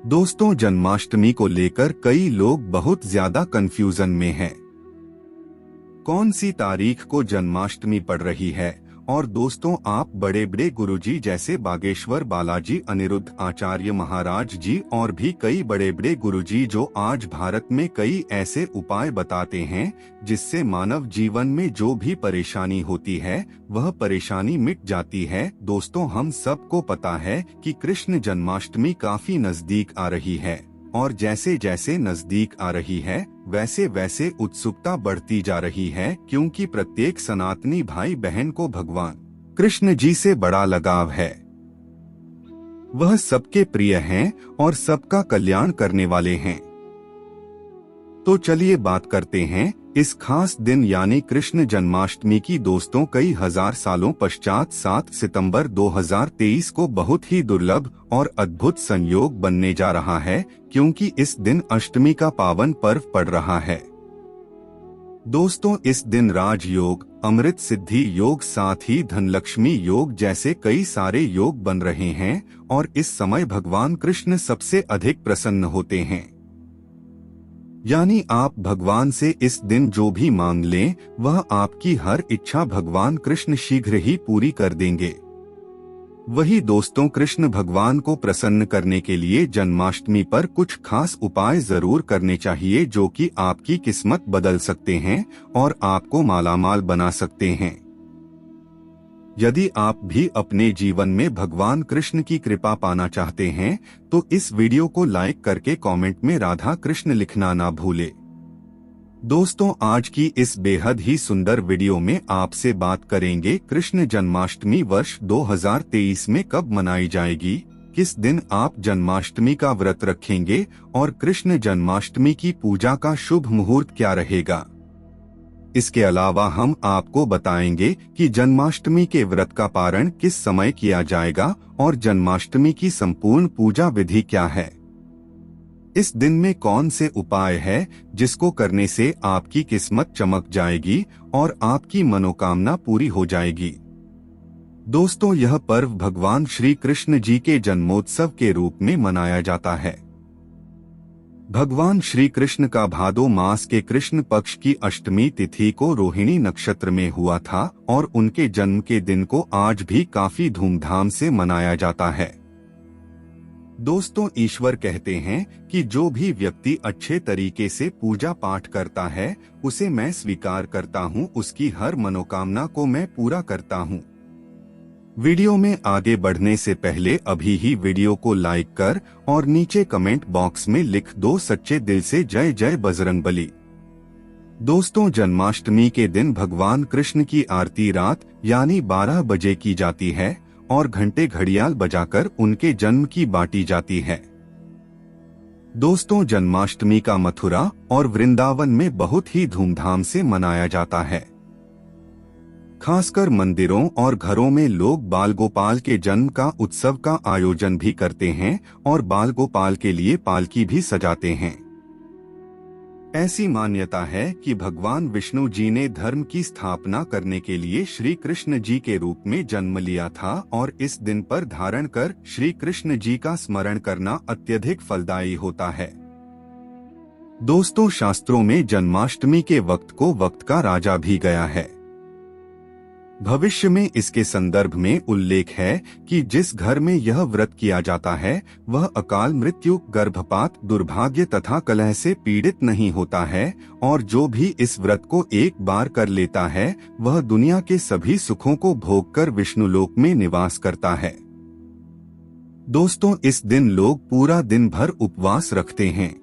दोस्तों, जन्माष्टमी को लेकर कई लोग बहुत ज्यादा कंफ्यूजन में हैं। कौन सी तारीख को जन्माष्टमी पड़ रही है? और दोस्तों, आप बड़े बड़े गुरुजी जैसे बागेश्वर बालाजी, अनिरुद्ध आचार्य महाराज जी और भी कई बड़े बड़े गुरुजी जो आज भारत में कई ऐसे उपाय बताते हैं जिससे मानव जीवन में जो भी परेशानी होती है वह परेशानी मिट जाती है। दोस्तों, हम सबको पता है कि कृष्ण जन्माष्टमी काफी नजदीक आ रही है और जैसे जैसे नजदीक आ रही है वैसे वैसे उत्सुकता बढ़ती जा रही है, क्योंकि प्रत्येक सनातनी भाई बहन को भगवान कृष्ण जी से बड़ा लगाव है। वह सबके प्रिय हैं और सबका कल्याण करने वाले हैं। तो चलिए बात करते हैं इस खास दिन यानी कृष्ण जन्माष्टमी की। दोस्तों, कई हजार सालों पश्चात 7 सितंबर 2023 को बहुत ही दुर्लभ और अद्भुत संयोग बनने जा रहा है, क्योंकि इस दिन अष्टमी का पावन पर्व पड़ रहा है। दोस्तों, इस दिन राजयोग, अमृत सिद्धि योग, साथ ही धनलक्ष्मी योग जैसे कई सारे योग बन रहे हैं और इस समय भगवान कृष्ण सबसे अधिक प्रसन्न होते हैं। यानी आप भगवान से इस दिन जो भी मांग लें वह आपकी हर इच्छा भगवान कृष्ण शीघ्र ही पूरी कर देंगे। वही दोस्तों, कृष्ण भगवान को प्रसन्न करने के लिए जन्माष्टमी पर कुछ खास उपाय जरूर करने चाहिए जो कि आपकी किस्मत बदल सकते हैं और आपको मालामाल बना सकते हैं। यदि आप भी अपने जीवन में भगवान कृष्ण की कृपा पाना चाहते हैं तो इस वीडियो को लाइक करके कमेंट में राधा कृष्ण लिखना ना भूले। दोस्तों, आज की इस बेहद ही सुंदर वीडियो में आपसे बात करेंगे कृष्ण जन्माष्टमी वर्ष 2023 में कब मनाई जाएगी, किस दिन आप जन्माष्टमी का व्रत रखेंगे और कृष्ण जन्माष्टमी की पूजा का शुभ मुहूर्त क्या रहेगा। इसके अलावा हम आपको बताएंगे कि जन्माष्टमी के व्रत का पारण किस समय किया जाएगा और जन्माष्टमी की संपूर्ण पूजा विधि क्या है। इस दिन में कौन से उपाय है जिसको करने से आपकी किस्मत चमक जाएगी और आपकी मनोकामना पूरी हो जाएगी। दोस्तों, यह पर्व भगवान श्री कृष्ण जी के जन्मोत्सव के रूप में मनाया जाता है। भगवान श्री कृष्ण का भादो मास के कृष्ण पक्ष की अष्टमी तिथि को रोहिणी नक्षत्र में हुआ था और उनके जन्म के दिन को आज भी काफी धूमधाम से मनाया जाता है। दोस्तों, ईश्वर कहते हैं कि जो भी व्यक्ति अच्छे तरीके से पूजा पाठ करता है उसे मैं स्वीकार करता हूँ, उसकी हर मनोकामना को मैं पूरा करता हूँ। वीडियो में आगे बढ़ने से पहले अभी ही वीडियो को लाइक कर और नीचे कमेंट बॉक्स में लिख दो सच्चे दिल से जय जय बजरंगबली। दोस्तों, जन्माष्टमी के दिन भगवान कृष्ण की आरती रात यानी 12 बजे की जाती है और घंटे घड़ियाल बजाकर उनके जन्म की बांटी जाती है। दोस्तों, जन्माष्टमी का मथुरा और वृंदावन में बहुत ही धूमधाम से मनाया जाता है। खासकर मंदिरों और घरों में लोग बाल गोपाल के जन्म का उत्सव का आयोजन भी करते हैं और बाल गोपाल के लिए पालकी भी सजाते हैं। ऐसी मान्यता है कि भगवान विष्णु जी ने धर्म की स्थापना करने के लिए श्री कृष्ण जी के रूप में जन्म लिया था और इस दिन पर धारण कर श्री कृष्ण जी का स्मरण करना अत्यधिक फलदायी होता है। दोस्तों, शास्त्रों में जन्माष्टमी के वक्त को वक्त का राजा भी गया है। भविष्य में इसके संदर्भ में उल्लेख है कि जिस घर में यह व्रत किया जाता है वह अकाल मृत्यु, गर्भपात, दुर्भाग्य तथा कलह से पीड़ित नहीं होता है और जो भी इस व्रत को एक बार कर लेता है वह दुनिया के सभी सुखों को भोगकर विष्णुलोक में निवास करता है। दोस्तों, इस दिन लोग पूरा दिन भर उपवास रखते हैं।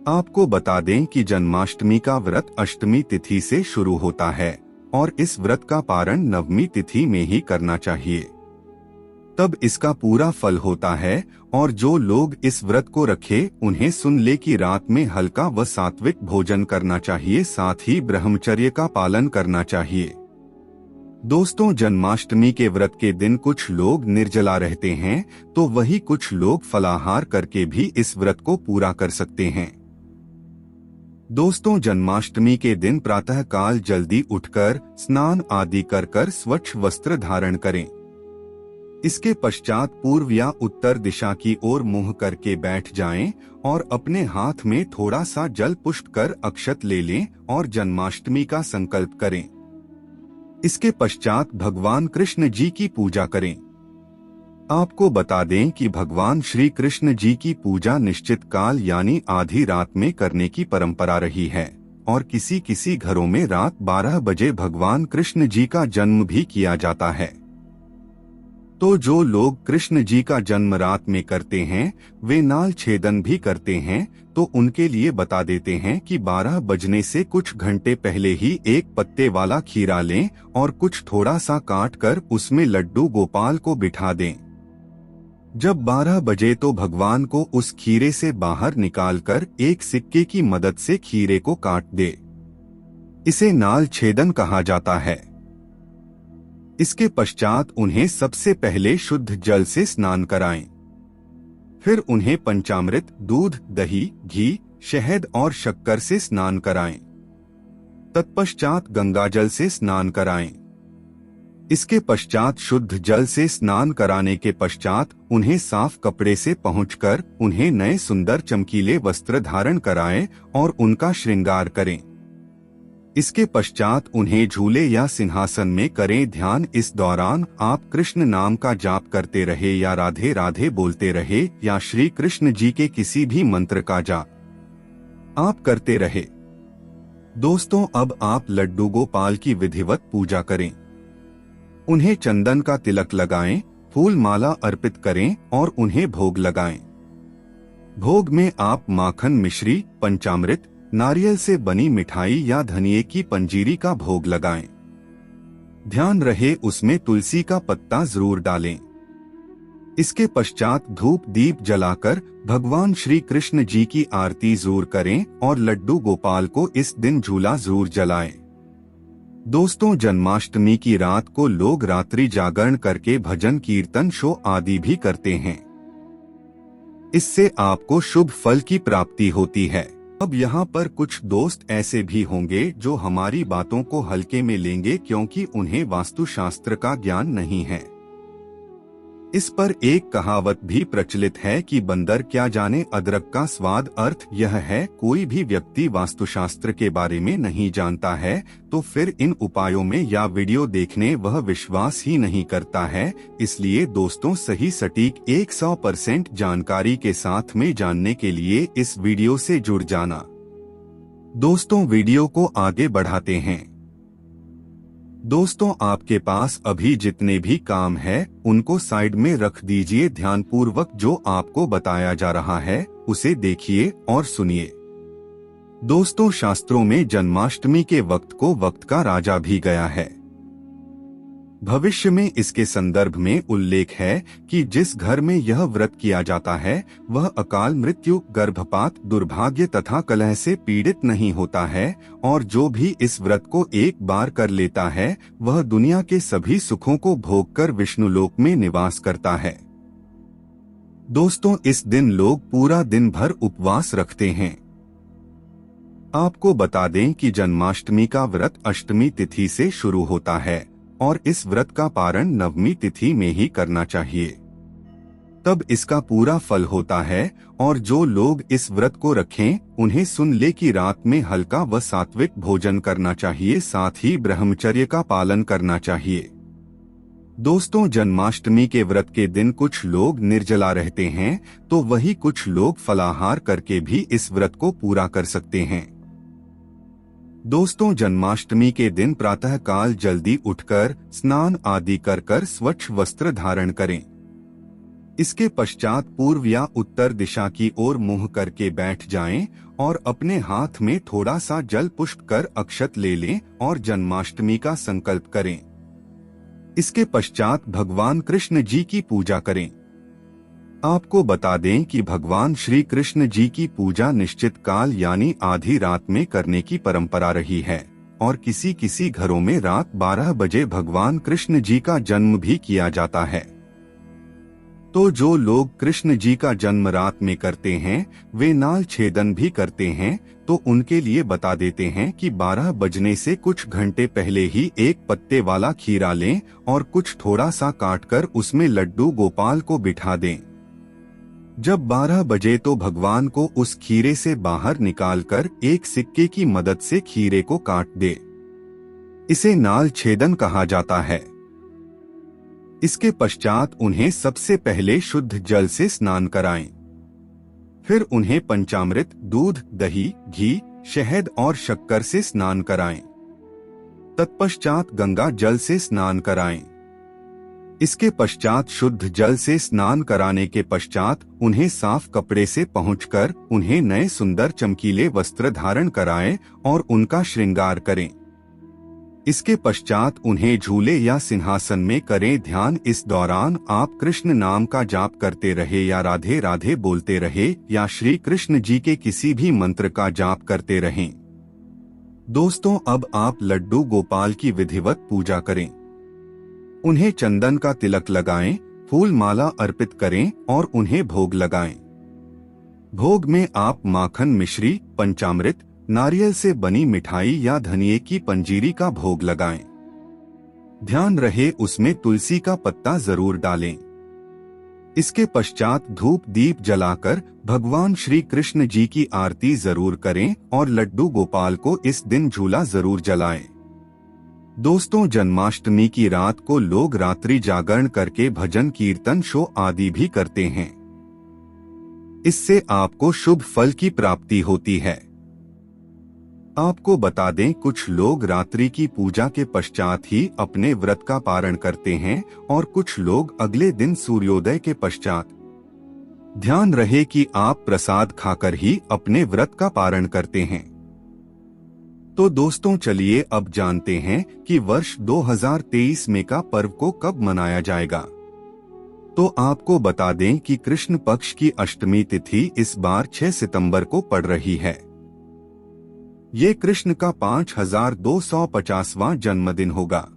आपको बता दें कि जन्माष्टमी का व्रत अष्टमी तिथि से शुरू होता है और इस व्रत का पारण नवमी तिथि में ही करना चाहिए, तब इसका पूरा फल होता है। और जो लोग इस व्रत को रखे उन्हें सुन ले कि रात में हल्का व सात्विक भोजन करना चाहिए, साथ ही ब्रह्मचर्य का पालन करना चाहिए। दोस्तों, जन्माष्टमी के व्रत के दिन कुछ लोग निर्जला रहते हैं तो वही कुछ लोग फलाहार करके भी इस व्रत को पूरा कर सकते हैं। दोस्तों, जन्माष्टमी के दिन प्रातः काल जल्दी उठकर स्नान आदि कर स्वच्छ वस्त्र धारण करें। इसके पश्चात पूर्व या उत्तर दिशा की ओर मुंह करके बैठ जाएं और अपने हाथ में थोड़ा सा जल पुष्ट कर अक्षत ले लें और जन्माष्टमी का संकल्प करें। इसके पश्चात भगवान कृष्ण जी की पूजा करें। आपको बता दें कि भगवान श्री कृष्ण जी की पूजा निश्चित काल यानी आधी रात में करने की परंपरा रही है और किसी किसी घरों में रात 12 बजे भगवान कृष्ण जी का जन्म भी किया जाता है। तो जो लोग कृष्ण जी का जन्म रात में करते हैं वे नाल छेदन भी करते हैं, तो उनके लिए बता देते हैं कि 12 बजने से कुछ घंटे पहले ही एक पत्ते वाला खीरा लें और कुछ थोड़ा सा काट कर उसमें लड्डू गोपाल को बिठा दें। जब 12 बजे तो भगवान को उस खीरे से बाहर निकालकर एक सिक्के की मदद से खीरे को काट दे। इसे नाल छेदन कहा जाता है। इसके पश्चात उन्हें सबसे पहले शुद्ध जल से स्नान कराएं। फिर उन्हें पंचामृत, दूध, दही, घी, शहद और शक्कर से स्नान कराएं। तत्पश्चात गंगाजल से स्नान कराएं। इसके पश्चात शुद्ध जल से स्नान कराने के पश्चात उन्हें साफ कपड़े से पहुंचकर उन्हें नए सुंदर चमकीले वस्त्र धारण कराएं और उनका श्रृंगार करें। इसके पश्चात उन्हें झूले या सिंहासन में करें ध्यान। इस दौरान आप कृष्ण नाम का जाप करते रहे या राधे राधे बोलते रहे या श्री कृष्ण जी के किसी भी मंत्र का जाप आप करते रहे। दोस्तों, अब आप लड्डू गोपाल की विधिवत पूजा करें। उन्हें चंदन का तिलक लगाएं, फूल माला अर्पित करें और उन्हें भोग लगाएं। भोग में आप माखन, मिश्री, पंचामृत, नारियल से बनी मिठाई या धनिये की पंजीरी का भोग लगाएं। ध्यान रहे उसमें तुलसी का पत्ता जरूर डालें। इसके पश्चात धूप दीप जलाकर भगवान श्री कृष्ण जी की आरती जरूर करें और लड्डू गोपाल को इस दिन झूला जरूर जलाएं। दोस्तों, जन्माष्टमी की रात को लोग रात्रि जागरण करके भजन कीर्तन शो आदि भी करते हैं। इससे आपको शुभ फल की प्राप्ति होती है। अब यहाँ पर कुछ दोस्त ऐसे भी होंगे जो हमारी बातों को हल्के में लेंगे क्योंकि उन्हें वास्तुशास्त्र का ज्ञान नहीं है। इस पर एक कहावत भी प्रचलित है कि बंदर क्या जाने अदरक का स्वाद। अर्थ यह है, कोई भी व्यक्ति वास्तुशास्त्र के बारे में नहीं जानता है तो फिर इन उपायों में या वीडियो देखने वह विश्वास ही नहीं करता है। इसलिए दोस्तों, सही सटीक 100% जानकारी के साथ में जानने के लिए इस वीडियो से जुड़ जाना। दोस्तों, वीडियो को आगे बढ़ाते हैं। दोस्तों, आपके पास अभी जितने भी काम है उनको साइड में रख दीजिए। ध्यानपूर्वक जो आपको बताया जा रहा है उसे देखिए और सुनिए। दोस्तों, शास्त्रों में जन्माष्टमी के वक्त को वक्त का राजा भी गया है। भविष्य में इसके संदर्भ में उल्लेख है कि जिस घर में यह व्रत किया जाता है वह अकाल मृत्यु, गर्भपात, दुर्भाग्य तथा कलह से पीड़ित नहीं होता है और जो भी इस व्रत को एक बार कर लेता है वह दुनिया के सभी सुखों को भोगकर विष्णुलोक में निवास करता है। दोस्तों, इस दिन लोग पूरा दिन भर उपवास रखते हैं। आपको बता दें कि जन्माष्टमी का व्रत अष्टमी तिथि से शुरू होता है और इस व्रत का पारण नवमी तिथि में ही करना चाहिए, तब इसका पूरा फल होता है। और जो लोग इस व्रत को रखें उन्हें सुन ले कि रात में हल्का व सात्विक भोजन करना चाहिए, साथ ही ब्रह्मचर्य का पालन करना चाहिए। दोस्तों, जन्माष्टमी के व्रत के दिन कुछ लोग निर्जला रहते हैं तो वही कुछ लोग फलाहार करके भी इस व्रत को पूरा कर सकते हैं। दोस्तों, जन्माष्टमी के दिन प्रातः काल जल्दी उठकर स्नान आदि कर स्वच्छ वस्त्र धारण करें। इसके पश्चात पूर्व या उत्तर दिशा की ओर मुंह करके बैठ जाएं और अपने हाथ में थोड़ा सा जल पुष्ट कर अक्षत ले लें और जन्माष्टमी का संकल्प करें। इसके पश्चात भगवान कृष्ण जी की पूजा करें। आपको बता दें कि भगवान श्री कृष्ण जी की पूजा निश्चित काल यानी आधी रात में करने की परंपरा रही है और किसी किसी घरों में रात 12 बजे भगवान कृष्ण जी का जन्म भी किया जाता है। तो जो लोग कृष्ण जी का जन्म रात में करते हैं वे नाल छेदन भी करते हैं, तो उनके लिए बता देते हैं कि 12 बजने से कुछ घंटे पहले ही एक पत्ते वाला खीरा लें और कुछ थोड़ा सा काटकर उसमें लड्डू गोपाल को बिठा दें। जब 12 बजे तो भगवान को उस खीरे से बाहर निकालकर एक सिक्के की मदद से खीरे को काट दे। इसे नाल छेदन कहा जाता है। इसके पश्चात उन्हें सबसे पहले शुद्ध जल से स्नान कराएं। फिर उन्हें पंचामृत, दूध, दही, घी, शहद और शक्कर से स्नान कराएं। तत्पश्चात गंगा जल से स्नान कराएं। इसके पश्चात शुद्ध जल से स्नान कराने के पश्चात उन्हें साफ कपड़े से पहुंचकर उन्हें नए सुंदर चमकीले वस्त्र धारण कराएं और उनका श्रृंगार करें। इसके पश्चात उन्हें झूले या सिंहासन में करें ध्यान। इस दौरान आप कृष्ण नाम का जाप करते रहे या राधे राधे बोलते रहे या श्री कृष्ण जी के किसी भी मंत्र का जाप करते रहें। दोस्तों, अब आप लड्डू गोपाल की विधिवत पूजा करें। उन्हें चंदन का तिलक लगाएं, फूल माला अर्पित करें और उन्हें भोग लगाएं। भोग में आप माखन, मिश्री, पंचामृत, नारियल से बनी मिठाई या धनिये की पंजीरी का भोग लगाएं। ध्यान रहे उसमें तुलसी का पत्ता जरूर डालें। इसके पश्चात धूप दीप जलाकर भगवान श्री कृष्ण जी की आरती जरूर करें और लड्डू गोपाल को इस दिन झूला जरूर जलाएं। दोस्तों, जन्माष्टमी की रात को लोग रात्रि जागरण करके भजन, कीर्तन, शो आदि भी करते हैं। इससे आपको शुभ फल की प्राप्ति होती है। आपको बता दें, कुछ लोग रात्रि की पूजा के पश्चात ही अपने व्रत का पारण करते हैं और कुछ लोग अगले दिन सूर्योदय के पश्चात। ध्यान रहे कि आप प्रसाद खाकर ही अपने व्रत का पारण करते हैं। तो दोस्तों, चलिए अब जानते हैं कि वर्ष 2023 में का पर्व को कब मनाया जाएगा। तो आपको बता दें कि कृष्ण पक्ष की अष्टमी तिथि इस बार 6 सितंबर को पड़ रही है। ये कृष्ण का 5250वां जन्मदिन होगा।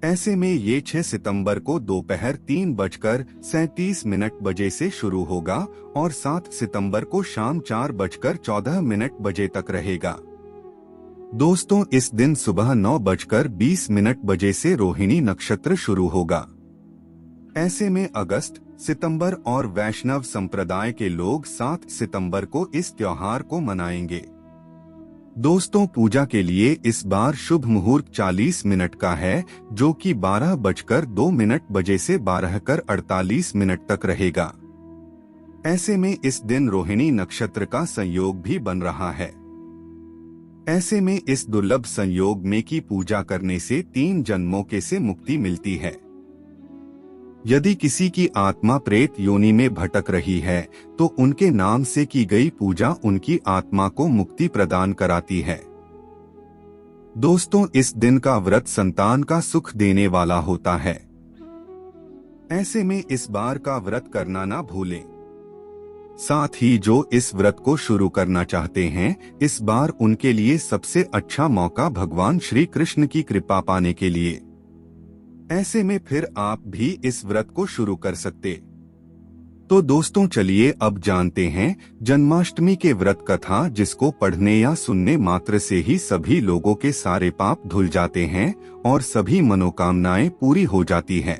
ऐसे में ये 6 सितंबर को दोपहर 3:37 बजे से शुरू होगा और 7 सितंबर को शाम 4:14 बजे तक रहेगा। दोस्तों, इस दिन सुबह 9:20 बजे से रोहिणी नक्षत्र शुरू होगा। ऐसे में अगस्त, सितंबर और वैष्णव संप्रदाय के लोग 7 सितंबर को इस त्योहार को मनाएंगे। दोस्तों, पूजा के लिए इस बार शुभ मुहूर्त 40 मिनट का है, जो कि 12:02 बजे से 12:48 तक रहेगा। ऐसे में इस दिन रोहिणी नक्षत्र का संयोग भी बन रहा है। ऐसे में इस दुर्लभ संयोग में की पूजा करने से 3 जन्मों के से मुक्ति मिलती है। यदि किसी की आत्मा प्रेत योनि में भटक रही है तो उनके नाम से की गई पूजा उनकी आत्मा को मुक्ति प्रदान कराती है। दोस्तों, इस दिन का व्रत संतान का सुख देने वाला होता है। ऐसे में इस बार का व्रत करना ना भूलें। साथ ही जो इस व्रत को शुरू करना चाहते हैं, इस बार उनके लिए सबसे अच्छा मौका भगवान श्री कृष्ण की कृपा पाने के लिए। ऐसे में फिर आप भी इस व्रत को शुरू कर सकते। तो दोस्तों, चलिए अब जानते हैं जन्माष्टमी के व्रत कथा, जिसको पढ़ने या सुनने मात्र से ही सभी लोगों के सारे पाप धुल जाते हैं और सभी मनोकामनाएं पूरी हो जाती हैं।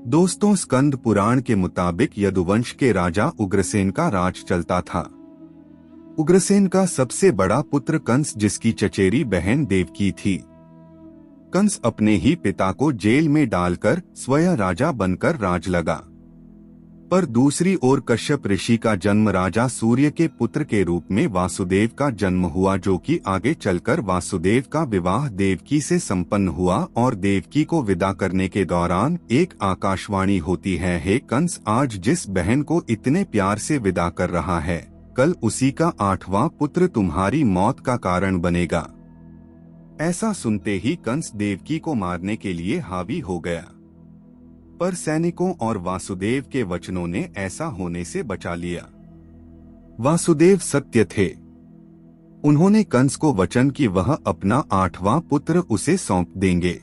दोस्तों, स्कंद पुराण के मुताबिक यदुवंश के राजा उग्रसेन का राज चलता था। उग्रसेन का सबसे बड़ा पुत्र कंस, जिसकी चचेरी बहन देवकी थी। कंस अपने ही पिता को जेल में डालकर स्वयं राजा बनकर राज लगा। पर दूसरी ओर कश्यप ऋषि का जन्म राजा सूर्य के पुत्र के रूप में वासुदेव का जन्म हुआ, जो कि आगे चलकर वासुदेव का विवाह देवकी से संपन्न हुआ और देवकी को विदा करने के दौरान एक आकाशवाणी होती है, हे कंस, आज जिस बहन को इतने प्यार से विदा कर रहा है, कल उसी का 8वां पुत्र तुम्हारी मौत का कारण बनेगा। ऐसा सुनते ही कंस देवकी को मारने के लिए हावी हो गया, पर सैनिकों और वासुदेव के वचनों ने ऐसा होने से बचा लिया। वासुदेव सत्य थे। उन्होंने कंस को वचन कि वह अपना 8वां पुत्र उसे सौंप देंगे।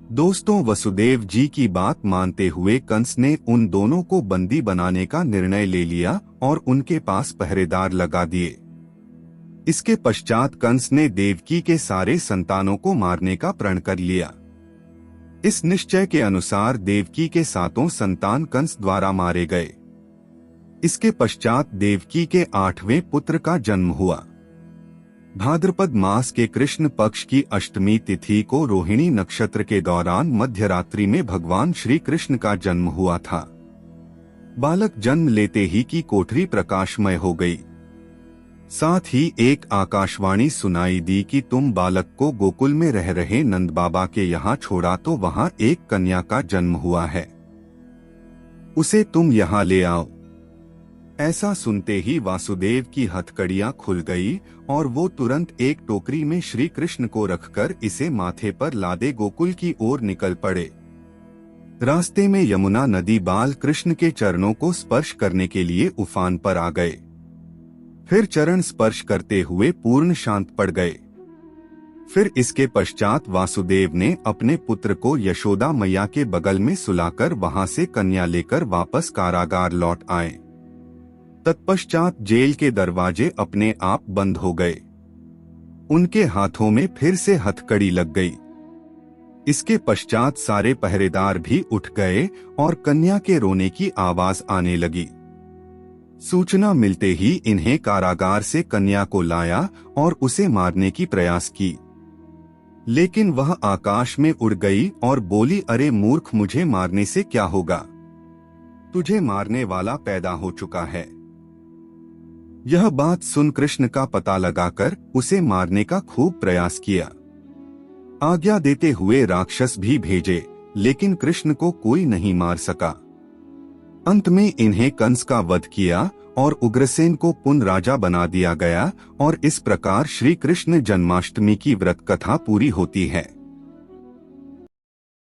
दोस्तों, वसुदेव जी की बात मानते हुए कंस ने उन दोनों को बंदी बनाने का निर्णय ले लिया और उनके पास पहरेदार लगा दिए। इसके पश्चात कंस ने देवकी के सारे संतानों को मारने का प्रण कर लिया। इस निश्चय के अनुसार देवकी के 7 संतान कंस द्वारा मारे गए। इसके पश्चात देवकी के 8वें पुत्र का जन्म हुआ। भाद्रपद मास के कृष्ण पक्ष की अष्टमी तिथि को रोहिणी नक्षत्र के दौरान मध्यरात्रि में भगवान श्री कृष्ण का जन्म हुआ था। बालक जन्म लेते ही की कोठरी प्रकाशमय हो गई। साथ ही एक आकाशवाणी सुनाई दी कि तुम बालक को गोकुल में रह रहे नंद बाबा के यहाँ छोड़ा तो वहाँ एक कन्या का जन्म हुआ है, उसे तुम यहाँ ले आओ। ऐसा सुनते ही वासुदेव की हथकड़ियां खुल गई और वो तुरंत एक टोकरी में श्री कृष्ण को रखकर इसे माथे पर लादे गोकुल की ओर निकल पड़े। रास्ते में यमुना नदी बाल कृष्ण के चरणों को स्पर्श करने के लिए उफान पर आ गए। फिर चरण स्पर्श करते हुए पूर्ण शांत पड़ गए। फिर इसके पश्चात वासुदेव ने अपने पुत्र को यशोदा मैया के बगल में सुलाकर वहां से कन्या लेकर वापस कारागार लौट आए। तत्पश्चात जेल के दरवाजे अपने आप बंद हो गए। उनके हाथों में फिर से हथकड़ी लग गई। इसके पश्चात सारे पहरेदार भी उठ गए और कन्या के रोने की आवाज आने लगी। सूचना मिलते ही इन्हें कारागार से कन्या को लाया और उसे मारने की प्रयास की, लेकिन वह आकाश में उड़ गई और बोली, अरे मूर्ख, मुझे मारने से क्या होगा? तुझे मारने वाला पैदा हो चुका है। यह बात सुन कृष्ण का पता लगाकर उसे मारने का खूब प्रयास किया। आज्ञा देते हुए राक्षस भी भेजे, लेकिन कृष्ण को कोई नहीं मार सका। अंत में इन्हें कंस का वध किया और उग्रसेन को पुनः राजा बना दिया गया और इस प्रकार श्री कृष्ण जन्माष्टमी की व्रत कथा पूरी होती है।